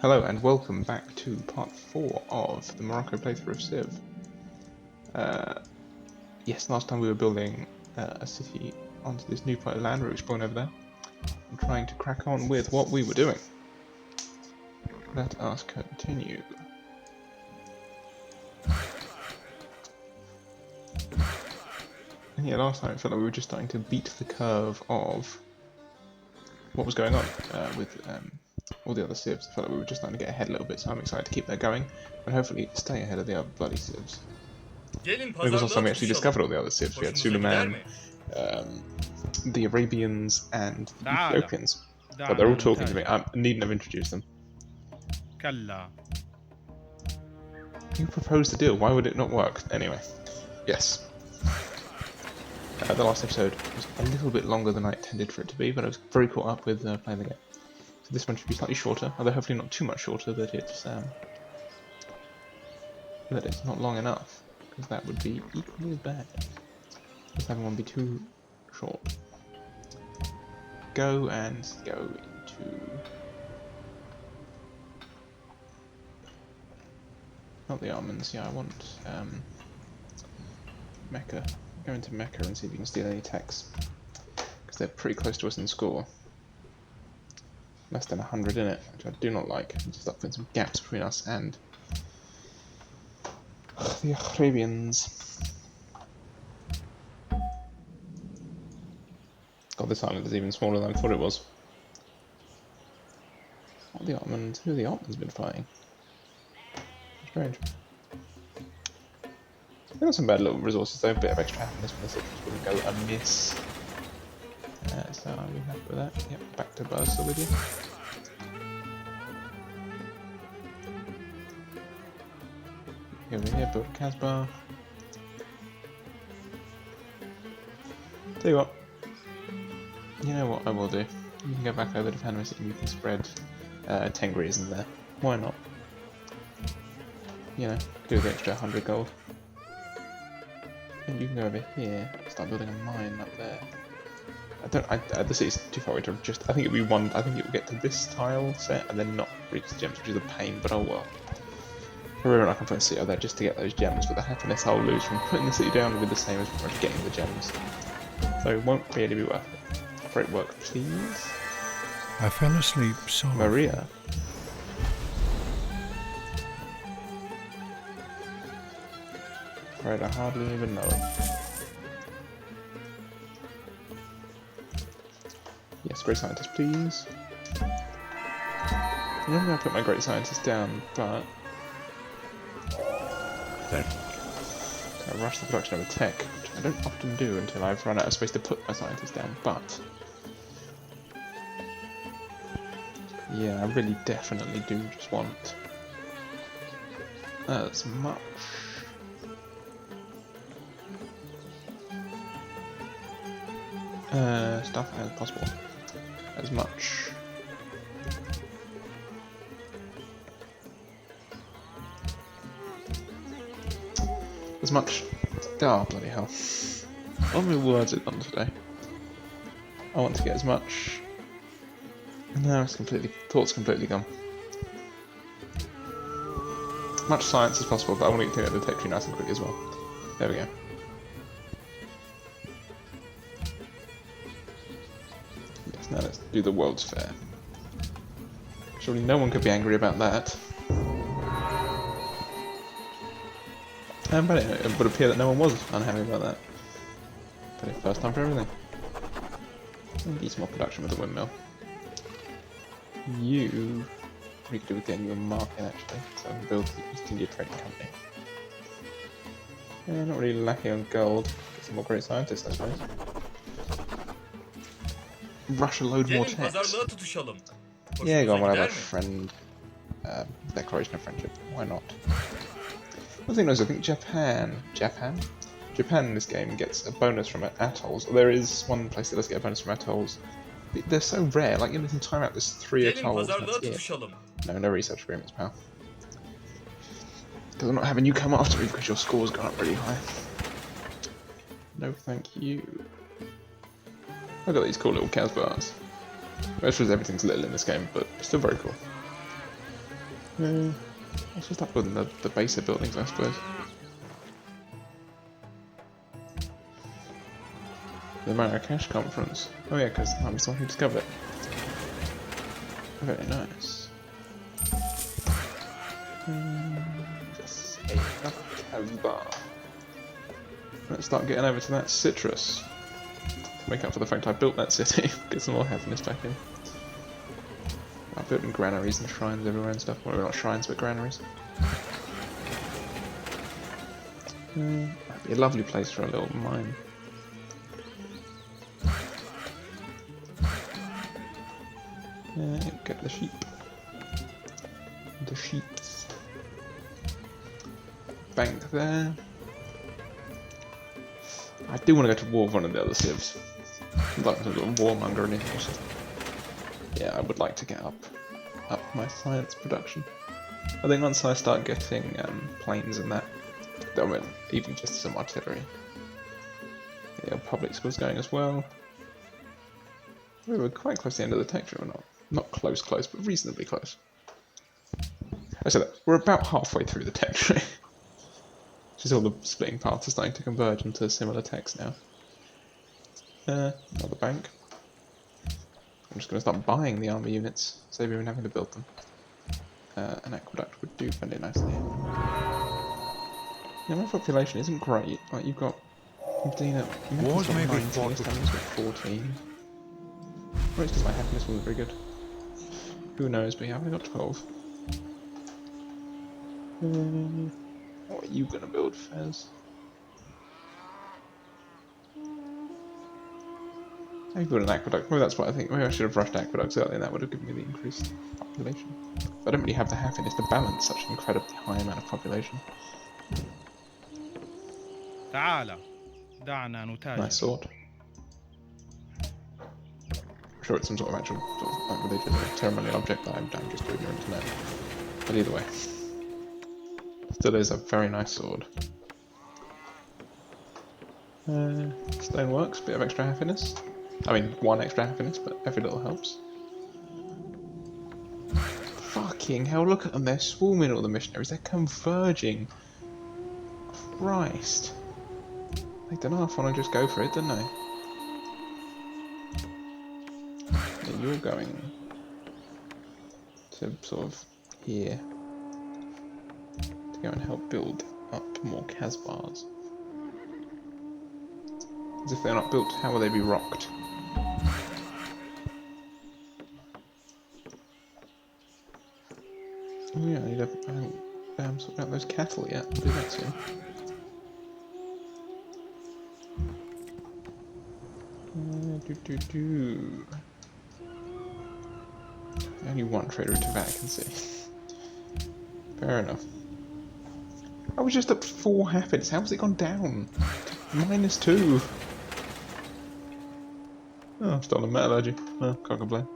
Hello and welcome back to part 4 of the Morocco playthrough of Civ. Yes, last time we were building a city onto this new plot of land we were exploring over there, and trying to crack on with what we were doing. Let us continue. And yeah, last time it felt like we were just starting to beat the curve of what was going on with all the other civs. I felt like we were just starting to get ahead a little bit, so I'm excited to keep that going, and hopefully stay ahead of the other bloody civs. Gelin Because last time pazarlığa we actually tutuşalım. discovered all the other civs. We had Hoşumuza gider Suleiman, mi? the Arabians, and the تعال Ethiopians. But they're دعنا all talking to me. نتاجر. I needn't have introduced them. كلا. You proposed a deal. Why would it not work? Anyway, yes. The last episode was a little bit longer than I intended for it to be, but I was very caught up with playing the game. So this one should be slightly shorter, although hopefully not too much shorter that it's not long enough, because that would be equally as bad. Just having one be too short. Go and go into... Not the almonds, yeah, I want Mecca. Go into Mecca and see if you can steal any techs. Because they're pretty close to us in score. Less than 100 in it, which I do not like. Just start putting some gaps between us and the Arabians. God, this island is even smaller than I thought it was. What are the Ottomans? Who have the Ottomans been fighting? Strange. They got some bad little resources though, a bit of extra happiness when the citrus wouldn't go amiss. So I'm happy with that. Yep, back to Bursa with you. Over here, build a Casbah. Tell you what. You know what I will do? You can go back over to Panama and you can spread Tengris in there. Why not? You know, do the extra 100 gold. And you can go over here, start building a mine up there. The city's too far away to just, I think it'll be one, I think it will get to this tile set and then not reach the gems, which is a pain, but oh well. Remember, I can put a city out there just to get those gems, but the happiness I'll lose from putting the city down will be the same as from getting the gems. So it won't really be worth it. Operate work, please. I fell asleep so Maria. Right, I hardly even know it. Yes, great scientist, please. I'm never going to put my great scientist down, but I rush the production of a tech, which I don't often do until I've run out of space to put my scientist down, but yeah, I really definitely do just want as much stuff as possible. As much oh bloody hell. All my words are gone today. I want to get as much. No, thought's completely gone. Much science as possible, but I want to get the tech tree nice and quick as well. There we go. Yes, now let's do the World's Fair. Surely no one could be angry about that. But it would appear that no one was unhappy about that. But it's first time for everything. Need some more production with the windmill. You could do with getting your market actually, so I can build the East India Trading Company. Yeah, not really lacking on gold. Get some more great scientists, I suppose. Rush a load more Gelin techs. pazarlığa tutuşalım. Yeah, go on, Hoşumuza whatever. gider mi? Friend. Declaration of friendship. Why not? One thing is, I think Japan in this game gets a bonus from atolls. There is one place that does get a bonus from atolls. They're so rare, like in this entire map there's 3 Gelin atolls, pazarlığa that's it. tutuşalım. No research agreements, pal. Because I'm not having you come after me because your score's gone up really high. No thank you. I've got these cool little Casbahs. Most of everything's little in this game, but still very cool. Let's just start building the basic buildings, I suppose. The Marrakesh conference. Oh yeah, because I'm the one who discovered it. Very nice. Just another Casbah. Let's start getting over to that citrus. To make up for the fact I built that city. Get some more happiness back in. I'm building granaries and shrines everywhere and stuff. Well, not shrines, but granaries. That'd be a lovely place for a little mine. Get the sheep. The sheeps. Bank there. I do want to go to war with one of the other civs. Like some sort of warmonger or anything. Yeah, I would like to get up my science production. I think once I start getting planes and that, I mean, even just some artillery. Yeah, public schools going as well. We were quite close to the end of the tech tree, or not? Not close, but reasonably close. I said that we're about halfway through the tech tree. Just all the splitting paths are starting to converge into similar techs now. Another bank. I'm just going to start buying the army units, save even having to build them. An aqueduct would do fairly nicely. Yeah, my population isn't great. Like you've got 15 at Wars may be 19, fought Stanley's got 14. Or it's because my happiness wasn't very good. Who knows, but yeah, I've only got 12. What are you gonna build, Fez? I built an aqueduct. Maybe that's what I think. Maybe I should have rushed aqueducts earlier and that would have given me the increased population. But I don't really have the happiness to balance such an incredibly high amount of population. تعال دعنا نتاجر. Nice sword. I'm sure it's some sort of actual like religious or ceremonial object that I'm just too ignorant to know. But either way. Still is a very nice sword. Stoneworks, bit of extra happiness. I mean, one extra happiness, but every little helps. Fucking hell, look at them, they're swarming all the missionaries, they're converging. Christ. They don't half want to just go for it, don't they? Yeah, you're going to sort of here to go and help build up more Casbahs. As if they're not built, how will they be rocked? Oh yeah, I haven't sorted out those cattle yet. I'll do that soon. Only one trader to vacancy. Fair enough. I was just at 4 happiness. How has it gone down? -2. Oh, I'm still on metallurgy. Oh, can't complain.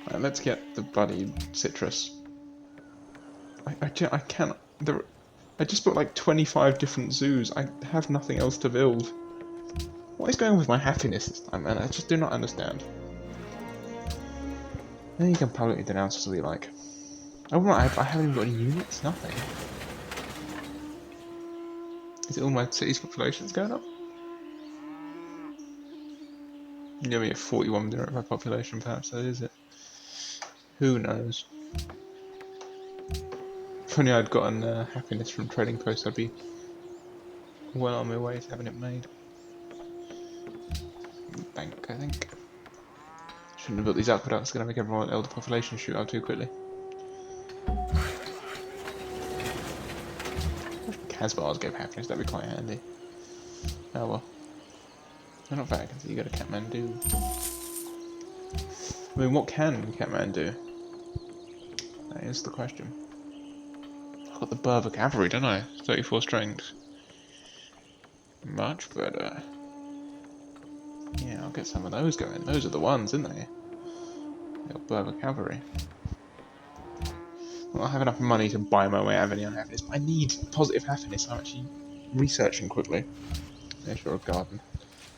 Right, let's get the bloody citrus. I can't. I just built like 25 different zoos. I have nothing else to build. What is going on with my happiness this time, man? I just do not understand. Then you can publicly denounce us all you like. Oh, right, I haven't even got any units, nothing. Is it all my city's population's going up? Yeah, we have 41 direct by population, perhaps that is it. Who knows? If only I'd gotten happiness from trading posts, I'd be well on my way to having it made. Bank, I think. Shouldn't have built these aqueducts, it's going to make everyone elder population shoot out too quickly. Casbahs gave happiness, that'd be quite handy. Oh well. They're not vacancy, you go to Kathmandu. I mean, what can Kathmandu do? That is the question. I've got the Berber cavalry, don't I? 34 strength. Much better. Yeah, I'll get some of those going. Those are the ones, aren't they? The Berber cavalry. Well, I have enough money to buy my way out of any unhappiness, but I need positive happiness. I'm actually researching quickly. Yeah, sure, a garden.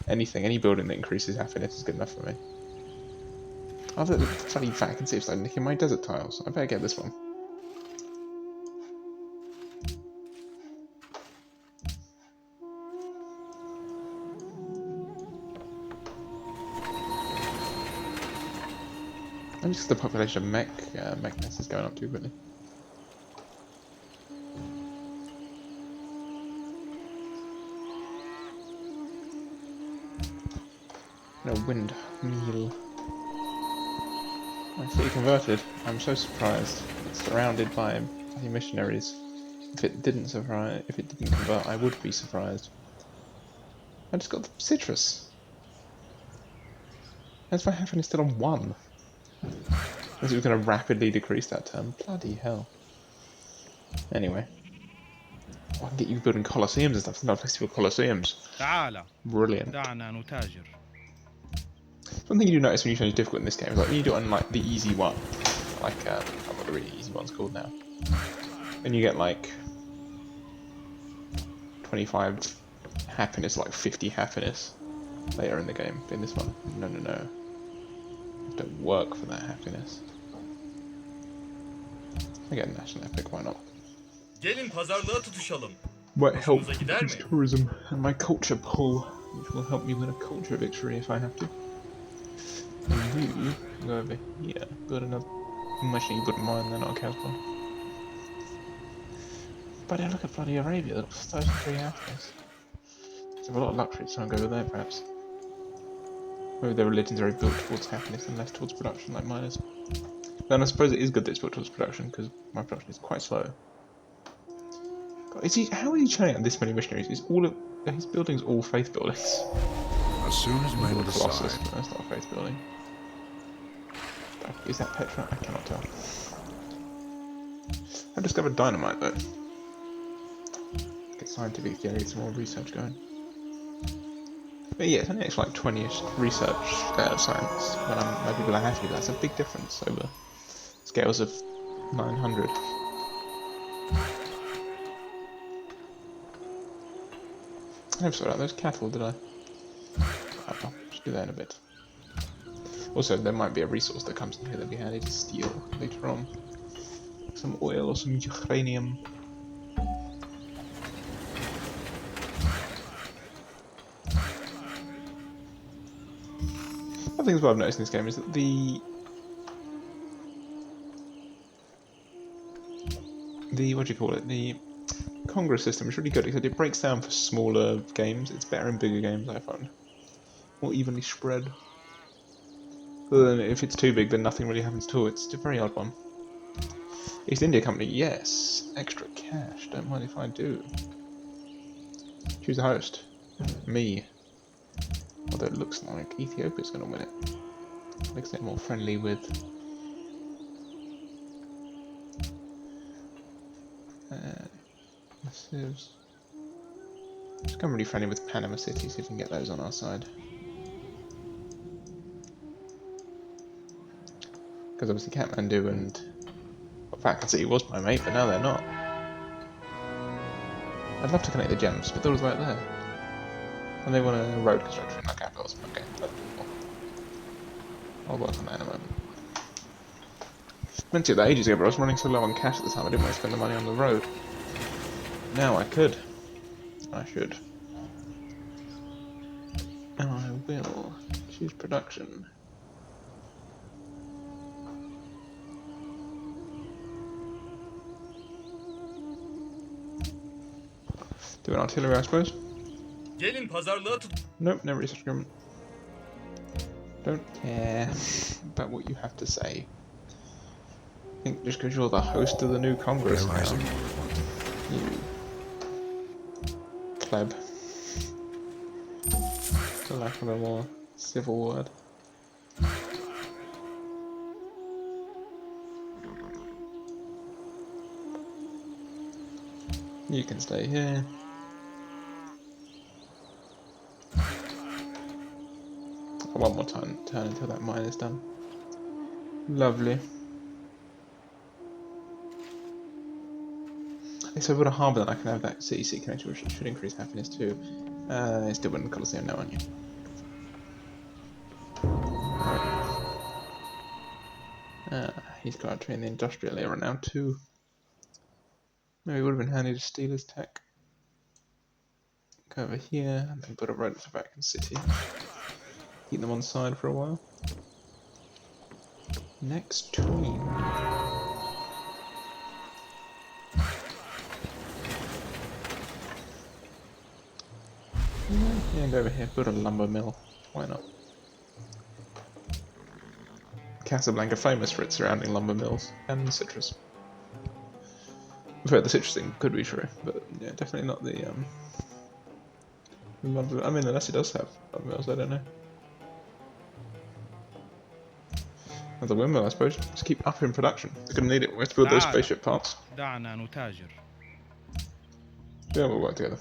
Anything, any building that increases happiness is good enough for me. Oh, the bloody vacancy is like nicking my desert tiles. I better get this one. And just the population of mechness is going up too quickly. No windmill. I see converted. I'm so surprised. It's surrounded by missionaries. If it didn't convert, I would be surprised. I just got the citrus. That's my happiness still on 1. As it was going to rapidly decrease that term. Bloody hell. Anyway. Oh, I can get you building colosseums and stuff. There's no place to build colosseums. تعال Brilliant. دعنا نتاجر. One thing you do notice when you change difficult in this game is like when you do it on like the easy one, like I don't know what the really easy one's called now, and you get like 25 happiness, like 50 happiness later in the game. But in this one, no. You have to work for that happiness. I get a national epic, why not? Gelin pazarlığa tutuşalım. Might help Hoşunuza gider mi? tourism and my culture pull, which will help me win a culture victory if I have to. And you go over here, build another machine, you wouldn't mind, they're not a Casbah. But yeah, look at bloody Arabia, that's 33 happiness. They have a lot of luxury, so I'll go over there perhaps. Maybe their religion's very built towards happiness and less towards production like mine is. Then I suppose it is good that it's built towards production, because my production is quite slow. God, how is he churning out this many missionaries? His buildings all faith buildings. As soon as men Colossus, decide. that's not a faith building. Is that Petra? I cannot tell. I discovered dynamite though. Get scientific theory, some more research going. But yeah, it's only actually like 20ish research science when my people are happy. That's a big difference over scales of 900. I never saw out those cattle, did I? I'll just do that in a bit. Also, there might be a resource that comes in here that'd be handy to steal later on. Some oil or some uranium. One thing as well I've noticed in this game is that the what do you call it? The Congress system is really good because it breaks down for smaller games. It's better in bigger games, I found. More evenly spread. Other than if it's too big, then nothing really happens at all. It's a very odd one. East India Company, yes. Extra cash. Don't mind if I do. Choose a host. Me. Although it looks like Ethiopia's going to win it. Looks they're more friendly with massives. Just become really friendly with Panama City, see if we can get those on our side. Because obviously Kathmandu and Vatican City was my mate, but now they're not. I'd love to connect the gems, but they're all right there. And they want a road construction like capitals. Okay, that's cool. I'll work on that in a moment. Meant to do that ages ago, but I was running so low on cash at the time I didn't want to spend the money on the road. Now I could. I should. And I will choose production. Do an artillery, I suppose. Gelin pazarlığa tut. Nope, no research agreement. Don't care about what you have to say. I think just because you're the host of the new Congress now. You pleb. For lack of a more civil word. You can stay here. One more turn until that mine is done. Lovely. If I build a harbour, then I can have that city connection, which should increase happiness too. Still winning Colosseum now, aren't you? He's got to be in the industrial era now too. Maybe it would have been handy to steal his tech. Go over here and then put a road for Vatican City. Keep them on side for a while. Next tween. Yeah, go over here, put a lumber mill. Why not? Casablanca famous for its surrounding lumber mills and citrus. In fact, the citrus thing could be true, but yeah, definitely not the lumber. I mean, unless it does have lumber mills, I don't know. And the windmill, I suppose, just keep up in production. They're gonna need it. We have to build those spaceship parts. دعنا نتاجر. Yeah, we'll work together.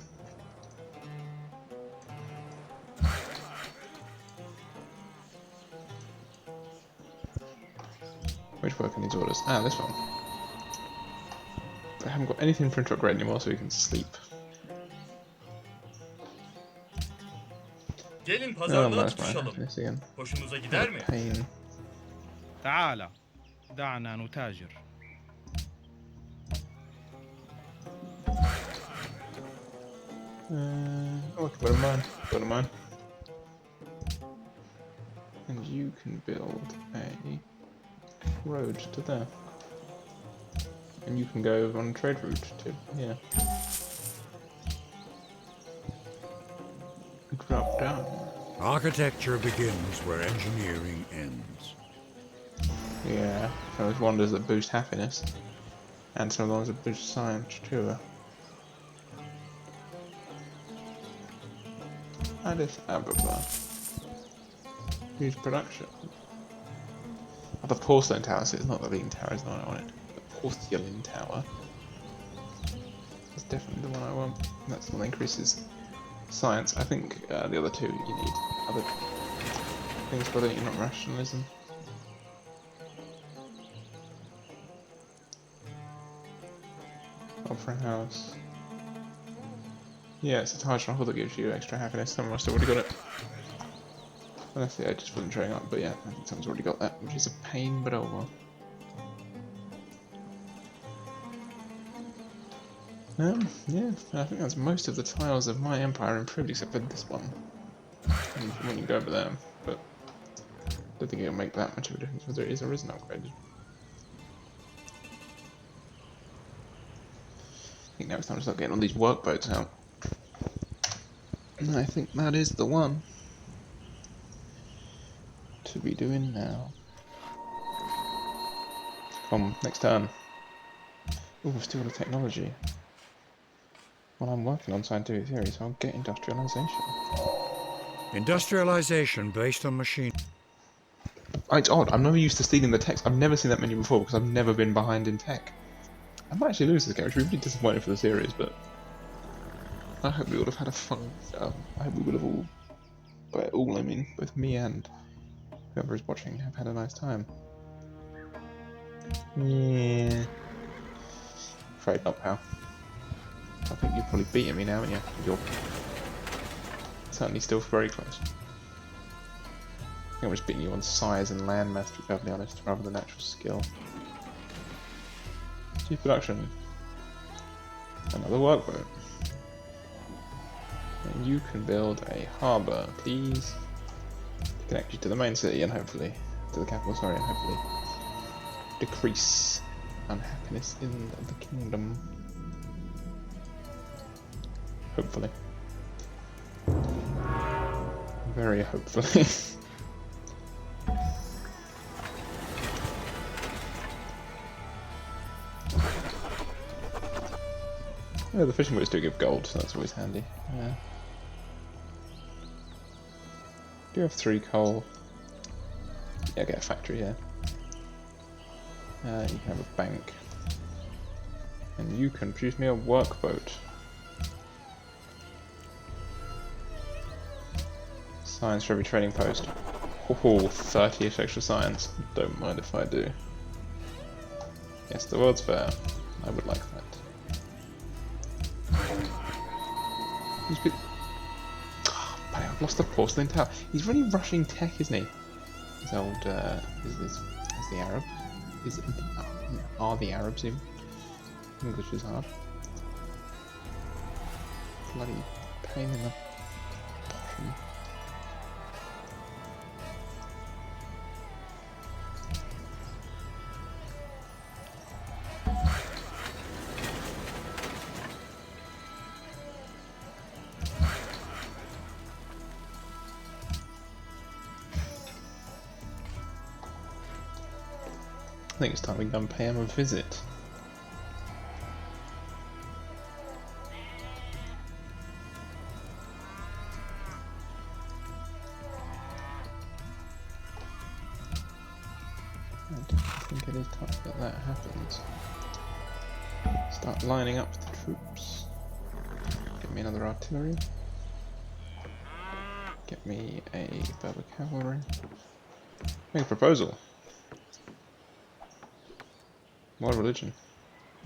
Which worker needs orders? Ah, this one. I haven't got anything for to upgrade anymore, so we can sleep. Gelin Oh, pazarlığa that's my tutuşalım. happiness again. Hoşunuza gider mi? Pain. تعال دعنا نتاجر. Oh, look, got a mine. Got a mine. And you can build a road to there. And you can go on a trade route to here. Drop down. Architecture begins where engineering ends. Yeah, those wonders that boost happiness. And some of the ones that boost science too. Addis Ababa. Huge production. Oh, the porcelain tower, so it's not the lean tower, is not what I wanted. The porcelain tower. That's definitely the one I want. That's the one that increases science. I think the other two you need other things for that, not rationalism. Opera house. Yeah, it's a Taj Mahal that gives you extra happiness. Someone must have already got it. Unless the just wasn't showing up, but yeah, I think someone's already got that, which is a pain, but oh well. Yeah, I think that's most of the tiles of my empire improved, except for this one. When you go over there, but I don't think it'll make that much of a difference whether it is or isn't upgraded. I think now it's time to start getting all these workboats out. And I think that is the one to be doing now. Come, next turn. Oh, we've still got a technology. Well, I'm working on scientific theory, so I'll get industrialization. Industrialization based on machine. It's odd, I'm never used to stealing the text. I've never seen that menu before because I've never been behind in tech. I might actually lose this game, which would be really disappointing for the series, but I hope we would have had a fun. I hope we would have all, by all I mean, both me and whoever is watching, have had a nice time. Yeah. Afraid not, pal. I think you've probably beaten me now, haven't you? You're certainly still very close. I think I'm just beating you on size and land mass, to be perfectly honest, rather than actual skill. Chief production. Another workboat. And you can build a harbour, please. To connect you to the main city and hopefully to the capital, sorry, and hopefully decrease unhappiness in the kingdom. Hopefully. Very hopefully. Yeah, the fishing boats do give gold, so that's always handy. Yeah. Do you have 3 coal? Yeah, get a factory here. You can have a bank. And you can produce me a workboat. Science for every trading post. Oh, 30ish extra science. Don't mind if I do. Yes, the World's Fair. I would like that. But I've lost the porcelain tower. He's really rushing tech, isn't he? His old, is the Arab. is the, are the Arabs in? English is hard. Bloody pain in the bottom. I think it's time we go and pay him a visit. I think it is time that that happens. Start lining up the troops. Get me another artillery. Get me a Berber cavalry. Make a proposal. What religion?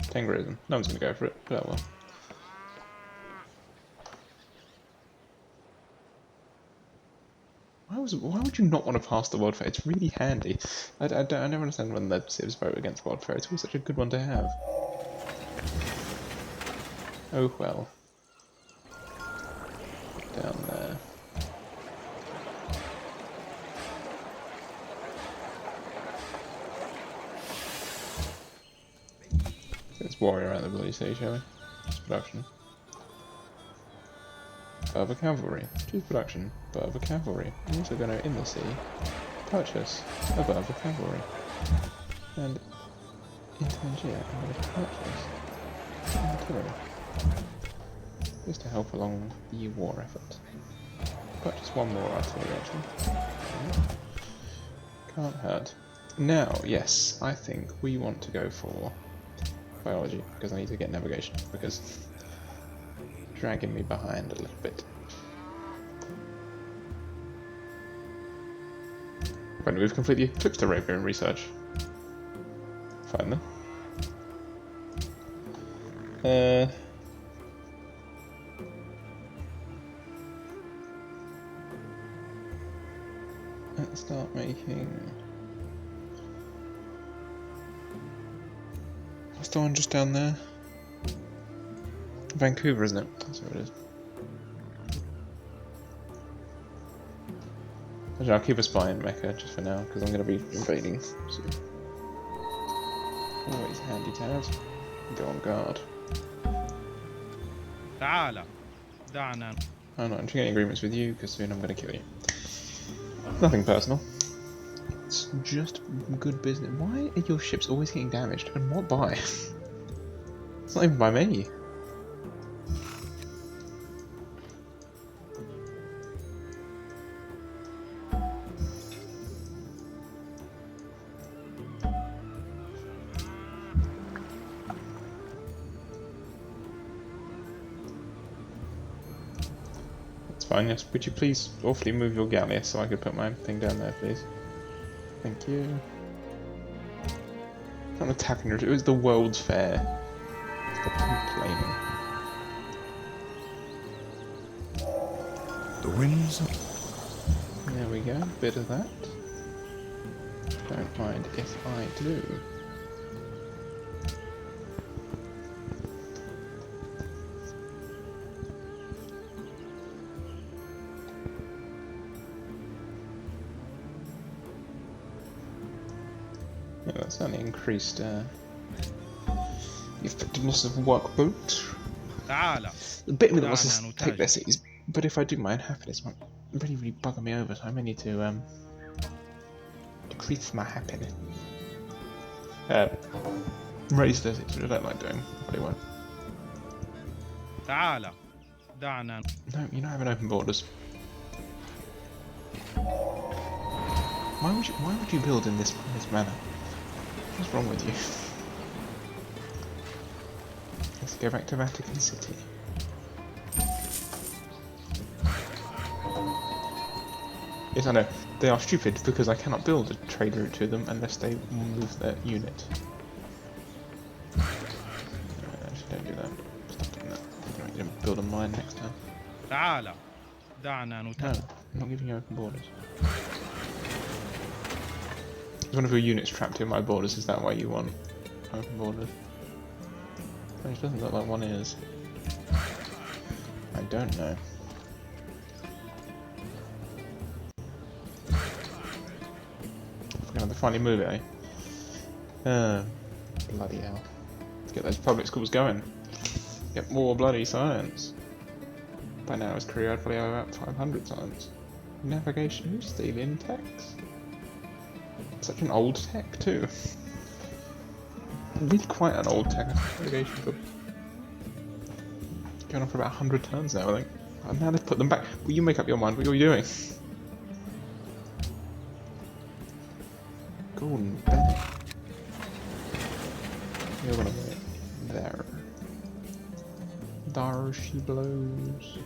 Tengrism. No one's gonna go for it, but oh well. Why would you not want to pass the world fair? It's really handy. I never understand when the civs vote against world fair. It's always such a good one to have. Oh well. Down there. Let's warrior around the bloody sea, shall we? Choose production. Berber cavalry. Choose production. Berber cavalry. I'm also going to, in the sea, purchase a Berber cavalry. And in Tangier, I'm going to purchase artillery. Just to help along the war effort. Purchase one more artillery, actually. Can't hurt. Now, yes, I think we want to go for biology, because I need to get navigation, because dragging me behind a little bit. When we've completely eclipsed Arabia in research. Fine then. Let's start making. What's the one just down there? Vancouver, isn't it? That's where it is. Actually, I'll keep a spy in Mecca just for now, because I'm going to be invading. So. Always handy to have. Go on guard. تعال دعنا. I'm not entering any agreements with you, because soon I'm going to kill you. Nothing personal. It's just good business. Why are your ships always getting damaged? And what by? It's not even by me. Fine, yes. Would you please awfully move your galleon so I could put my thing down there, please? Thank you. Not attacking it was the World's Fair. Stop complaining. The winds. There we go, bit of that. Don't mind if I do. Yeah, that certainly increased the effectiveness of workboat. تعال. The bit of me that wants to take their cities, but if I do, my unhappiness might really bugger me over, so I may need to decrease my happiness. Raise their cities, which I don't like doing. Probably won't. تعال دعنا. No, you're not having open borders. Why would you build in this manner? What's wrong with you? Let's go back to Vatican City. Yes, I know. They are stupid because I cannot build a trade route to them unless they move their unit. Actually, don't do that. Stop doing that. I'm going to build a mine next time. تعال دعنا No, نتابع. I'm not giving you open borders. one of your units trapped in my borders? Is that why you want open borders? Which doesn't look like one is. I don't know. We're gonna finally move it, eh? Bloody hell. Let's get those public schools going. Get more bloody science. By now his career I'd probably have about 500 science. Navigation, who's stealing techs? Such an old tech too. Really quite an old tech navigation job. Going on for about 100 turns now, I think. And now let's put them back. Will you make up your mind? What are you doing? Golden Bennett. You're gonna wait there. There she blows.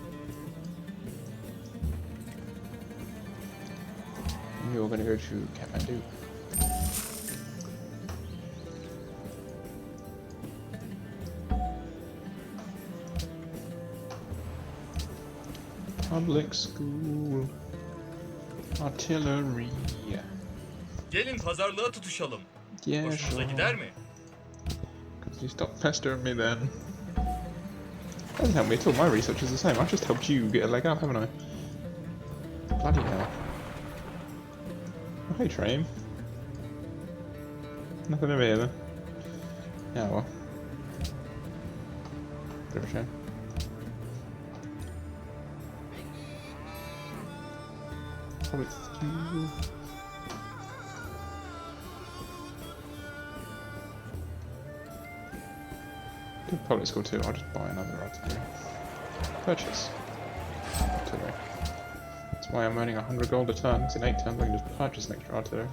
And you're gonna go to Kathmandu. Public school. Artillery. Gelin pazarlığa tutuşalım. Yeah, Hoşunuza sure. gider mi? Could you stop pestering me then? Doesn't help me at all. My research is the same. I've just helped you get a leg up, haven't I? Bloody hell. Oh, hey, train. Nothing over here then. Yeah, well. Bit of a shame. Public school. Good public school too. I'll just buy another artillery. Purchase. Artillery. That's why I'm earning 100 gold a turn. It's in 8 turns I can just purchase an extra artillery.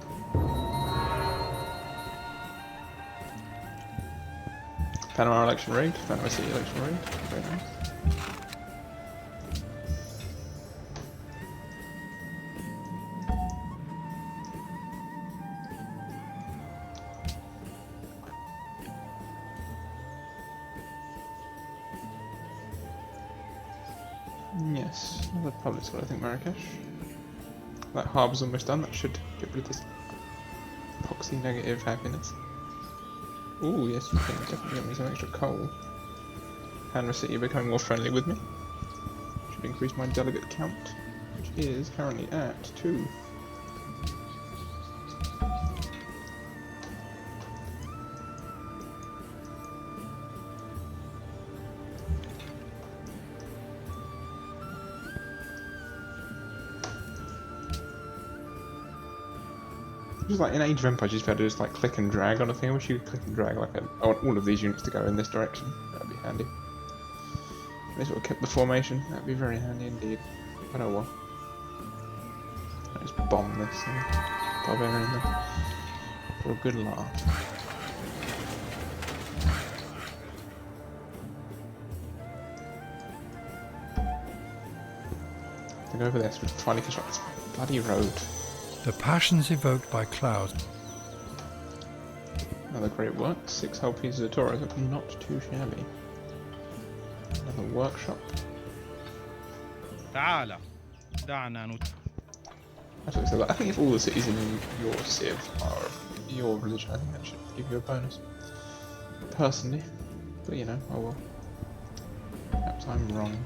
Panama election rigged. Panama City election rigged. Very nice. Yes, another public school, I think, Marrakesh. That harbour's almost done. That should get rid of this epoxy negative happiness. Ooh, yes, you can definitely get me some extra coal. Panama City becoming more friendly with me. Should increase my delegate count, which is currently at 2. Just like in Age of Empires, you just had to just like click and drag on a thing. I wish you could click and drag like I want all of these units to go in this direction. That'd be handy. They sort of kept the formation. That'd be very handy indeed. But oh well. Let's bomb this thing. Barbarian then. For a good laugh. Then over there, so we finally construct this bloody road. The passions evoked by clouds. Another great work. 6 whole pieces of tourism. Not too shabby. Another workshop. تعال دعنا Actually, so I think if all the cities in your civ are your religion, I think that should give you a bonus. Personally. But you know, oh well. Perhaps I'm wrong.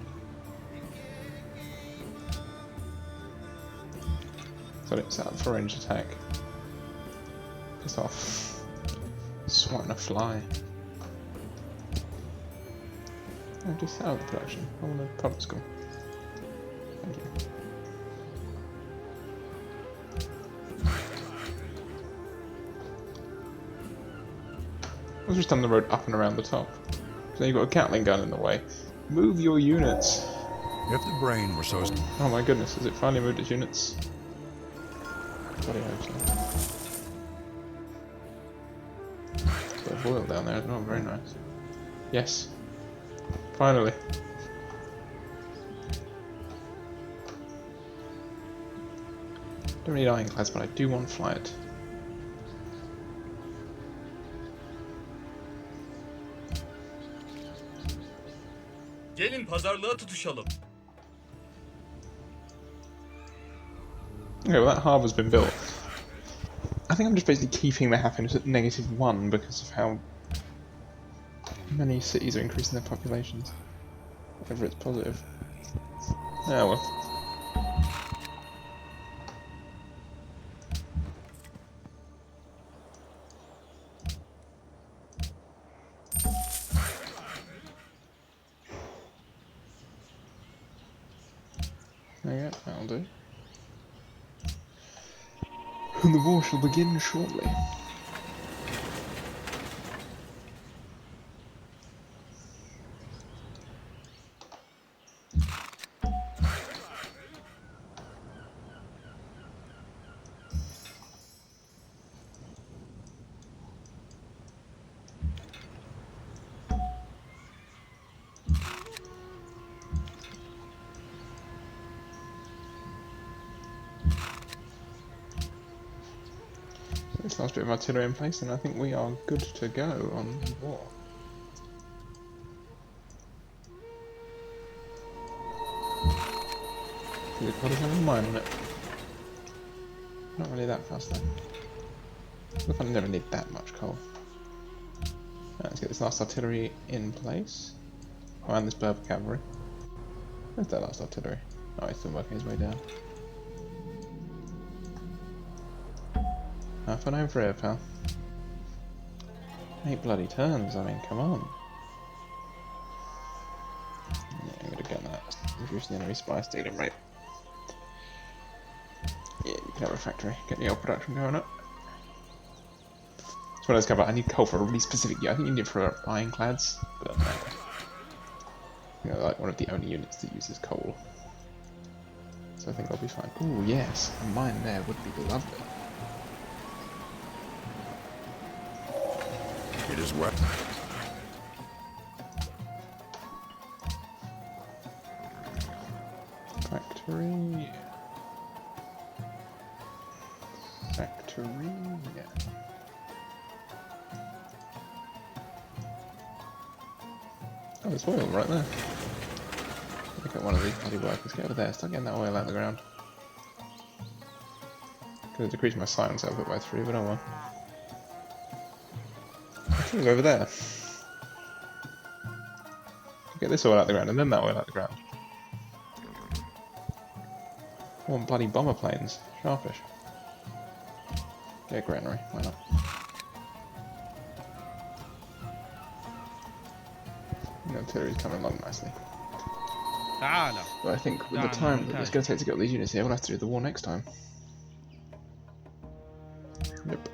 Got it set up for ranged attack. Piss off. Swatting a fly. No, just set out the production. I want a public school. Thank you. I've just done the road up and around the top. So you've got a Gatling gun in the way. Move your units! If the brain were so... Oh my goodness, has it finally moved its units? Bloody hope so. Bit of oil down there as well, very nice. Yes. Finally. Don't need ironclads, but I do want flight. Gelin pazarlığa tutuşalım. Okay, well that harbour's been built. I think I'm just basically keeping the happiness at -1 because of how many cities are increasing their populations. Whether it's positive. Yeah, well. Okay, that'll do. And the war shall begin shortly. This last bit of artillery in place, and I think we are good to go on war. The quad is having a mine on it. Not really that fast though. Look, I never need that much coal. Right, let's get this last artillery in place. Oh, and this Berber cavalry. Where's that last artillery? Oh, he's still working his way down. Half an over here, pal. 8 bloody turns, I mean, come on. Yeah, I'm gonna gun that. Reduce the enemy spy stealing rate. Yeah, you can have a factory. Get the oil production going up. It's one of those I need coal for a really specific unit. I think you need it for ironclads, but you know, like one of the only units that uses coal. So I think I'll be fine. Ooh, yes, a mine there would be lovely. It is well. Factory. Factory. Yeah. Oh, there's oil right there. Look at one of these bloody workers. Get over there. Start getting that oil out of the ground. Could have decreased my silence output by 3, but oh well. I think over there. Get this oil out of the ground and then that oil out of the ground. I want bloody bomber planes. Sharpish. Yeah, granary. Why not? The artillery's coming along nicely. تعال. But I think with the time that it's going to take to get all these units here, we'll have to do the war next time. Yep.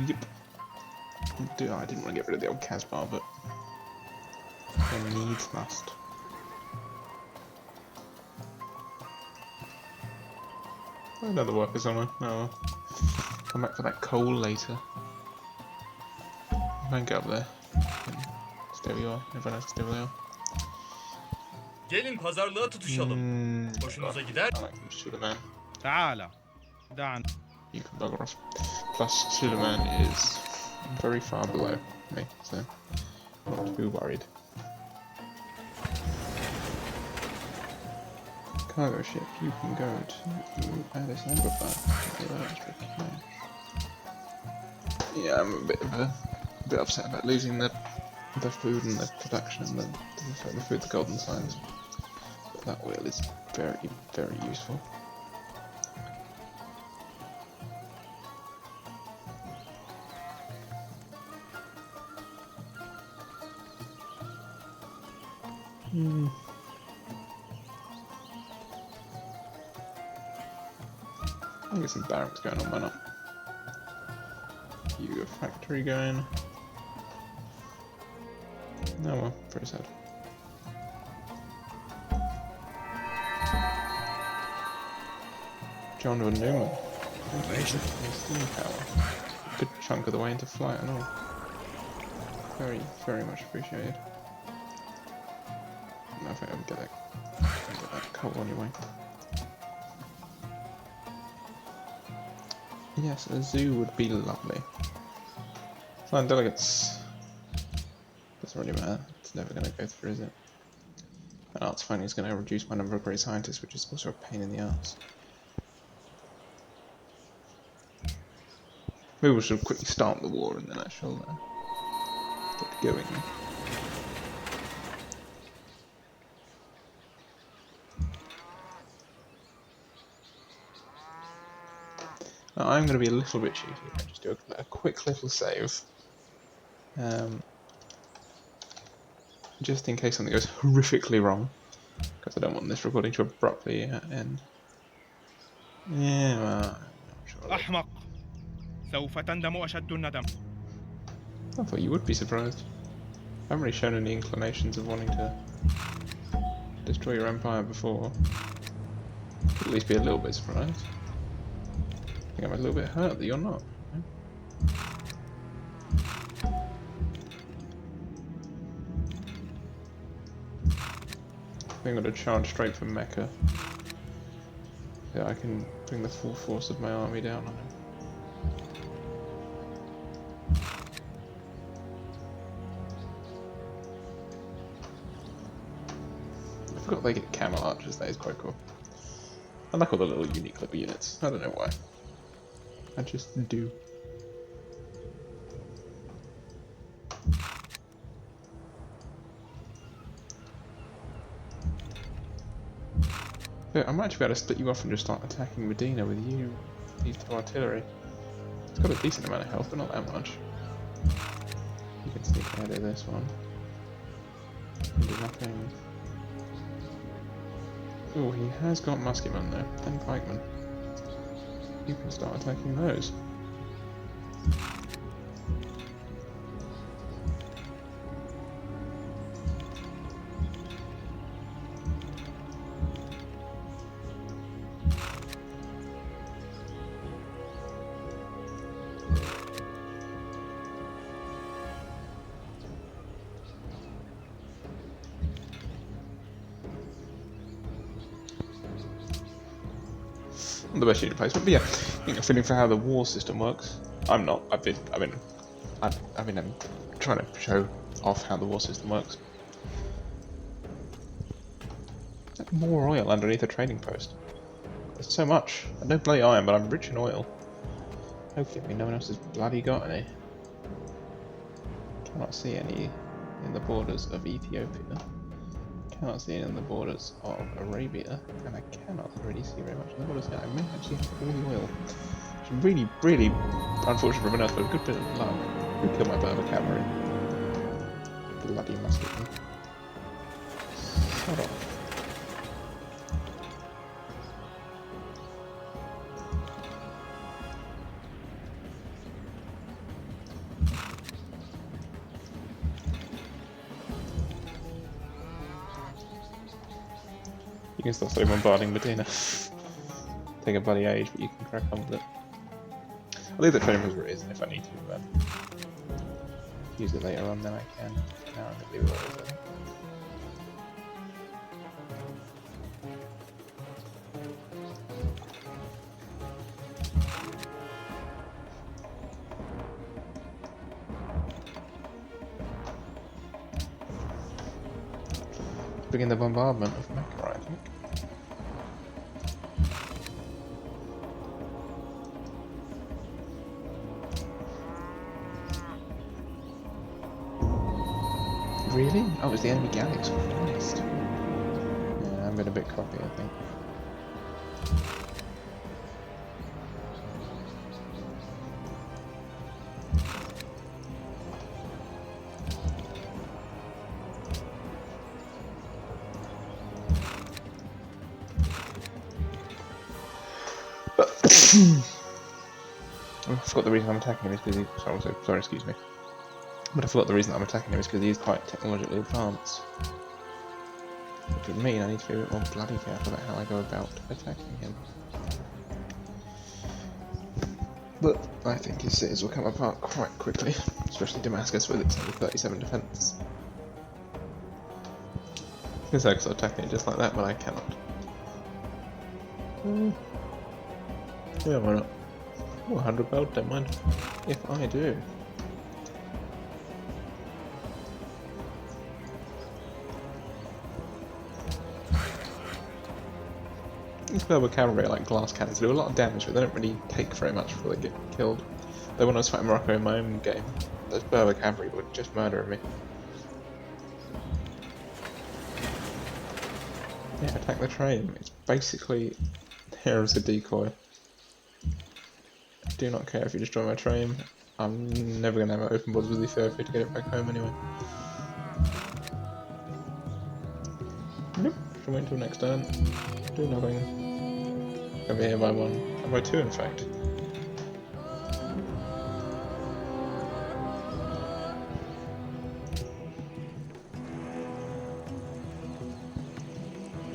Yep. I didn't want to get rid of the old Casbah, but the needs must. Another worker somewhere. Oh well. Come back for that coal later. Don't get up there. Stay where you are. Everyone else stay where they are. Gelin pazarlığa tutuşalım. Hoşunuza gider. I like Suleiman. تعال. دعنا. You can bugger off. Plus, Suleiman is very far below me, so not too worried. Cargo ship, you can go to Alice Amberfire. Yeah, I'm a bit upset about losing the food and the production and the food, the golden signs. But that oil is very, very useful. I'll get some barracks going on, why not? You a factory going? No, well, pretty sad. John Van Newman. Steam power. Good chunk of the way into flight and all. Very, very much appreciated. No, I think I can get that coal on your way. Yes, a zoo would be lovely. Flying delegates. Doesn't really matter. It's never going to go through, is it? And arts finally is going to reduce my number of great scientists, which is also a pain in the ass. Maybe we should quickly start the war and then I shall get going. Now, I'm going to be a little bit cheeky and just do a quick little save. Just in case something goes horrifically wrong. Because I don't want this recording to abruptly end. Yeah, well, I'm sure. أحمق. سوف تندم أشد الندم. I thought you would be surprised. I haven't really shown any inclinations of wanting to destroy your empire before. At least be a little bit surprised. I think I'm a little bit hurt that you're not. I think I'm going to charge straight for Mecca. Yeah, I can bring the full force of my army down on him. I forgot they get camel archers, that is quite cool. I like all the little unique little units, I don't know why. I just do. Yeah, I might actually be able to split you off and just start attacking Medina with you, these two artillery. It's got a decent amount of health, but not that much. You can sneak ahead of this one. And do nothing. Oh, he has got musketmen though, and pikemen. You can start attacking those. Not the best unit placement, but yeah, I think a feeling for how the war system works. I'm not. I've been trying to show off how the war system works. Is that more oil underneath a trading post? There's so much. I don't bloody iron, but I'm rich in oil. Hopefully, no one else has bloody got any. Cannot see any in the borders of Ethiopia. Cannot see it in the borders of Arabia, and I cannot really see very much in the borders. I may actually have all the oil. It's really, really unfortunate for everyone else, but a good bit of luck. Who killed my Berber cavalry? Bloody musketman. Shut off. You can still start bombarding Medina. Take a bloody age, but you can crack on with it. I'll leave the training post where it is, and if I need to use it later on, then I can. Now I'm going to leave it where it is. Begin the bombardment of Mecca, I think. Really? Oh, it was the enemy galleys. Christ. Yeah, I'm a bit cocky, I think. I forgot the reason I'm attacking him is because he's... Sorry, excuse me. But I forgot the reason I'm attacking him is because he's quite technologically advanced. Which would mean I need to be a bit more bloody careful about how I go about attacking him. But I think his cities will come apart quite quickly, especially Damascus with its only 37 defense. I guess I could start attacking it just like that, but I cannot. Yeah, why not? Oh, 100 gold, don't mind. If I do. these Berber cavalry are like glass cannons. They do a lot of damage, but they don't really take very much before they get killed. Though when I was fighting Morocco in my own game, those Berber cavalry were just murdering me. Yeah, attack the train. It's basically here as a decoy. I do not care if you destroy my train. I'm never going to have open borders with Ethiopia to get it back home anyway. Nope, should wait until next turn. Do nothing. Over here by 1. And by 2 in fact.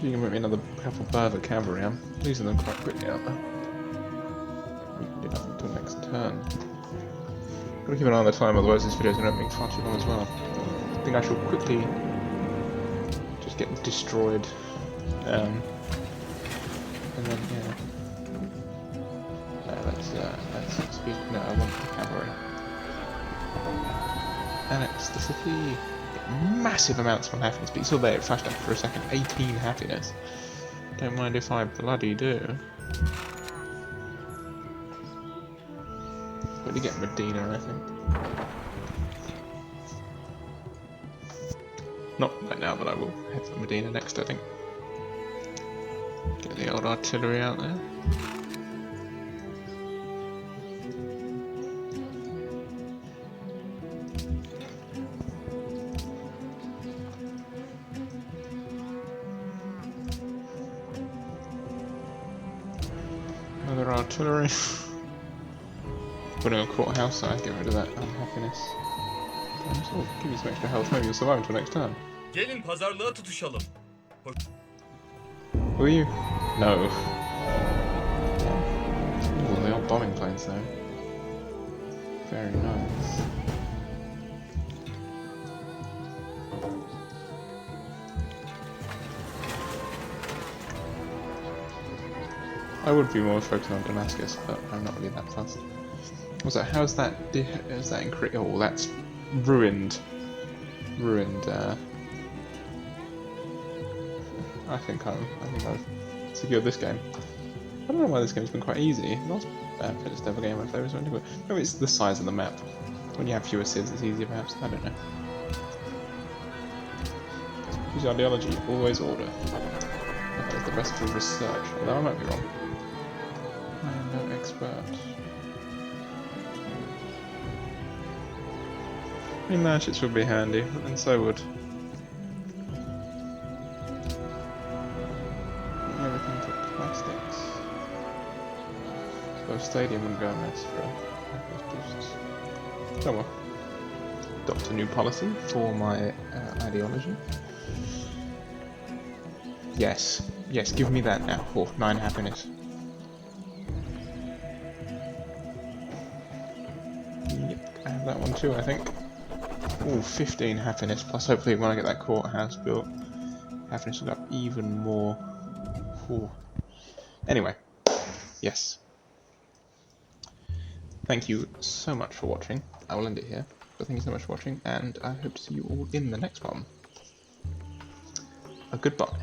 You can make me another couple Berber cavalry. I'm losing them quite quickly, aren't I? We can do nothing until next turn. Gotta keep an eye on the time, otherwise this video is going to make far too long as well. I think I shall quickly just get destroyed. And then, yeah. No, let's speed. No, I want the cavalry. Annex the city. Massive amounts of happiness, but you saw there it flashed up for a second. 18 happiness. Don't mind if I bloody do. Got to get Medina, I think. Not right now, but I will head for Medina next, I think. Get the old artillery out there. Another artillery. Putting a courthouse, so I get rid of that unhappiness. So give you some extra health, maybe you'll survive until next turn. Gelin pazarlığa tutuşalım. Will you? No. Ooh, they are bombing planes though. Very nice. I would be more focused on Damascus, but I'm not really that fussed. What's that? How's that? Is that increase? Oh, that's ruined. Ruined. I think I've secured this game. I don't know why this game's been quite easy. Not bad for this devil game. My favourite one. But maybe it's the size of the map. When you have fewer civs, it's easier, perhaps. I don't know. Use ideology. Always order. That is the best for research. Although I might be wrong. I am no expert. I mean, matches would be handy, and so would everything to plastics. So stadium wouldn't go amiss for those boosts. Oh well. Adopt a new policy for my ideology. Yes, yes, give me that now. Oh, 9 happiness. Yep, I have that one too, I think. Ooh, 15 happiness, plus hopefully when I get that courthouse built, happiness will go up even more. Ooh. Anyway, yes. Thank you so much for watching. I will end it here, but thank you so much for watching, and I hope to see you all in the next one. Goodbye.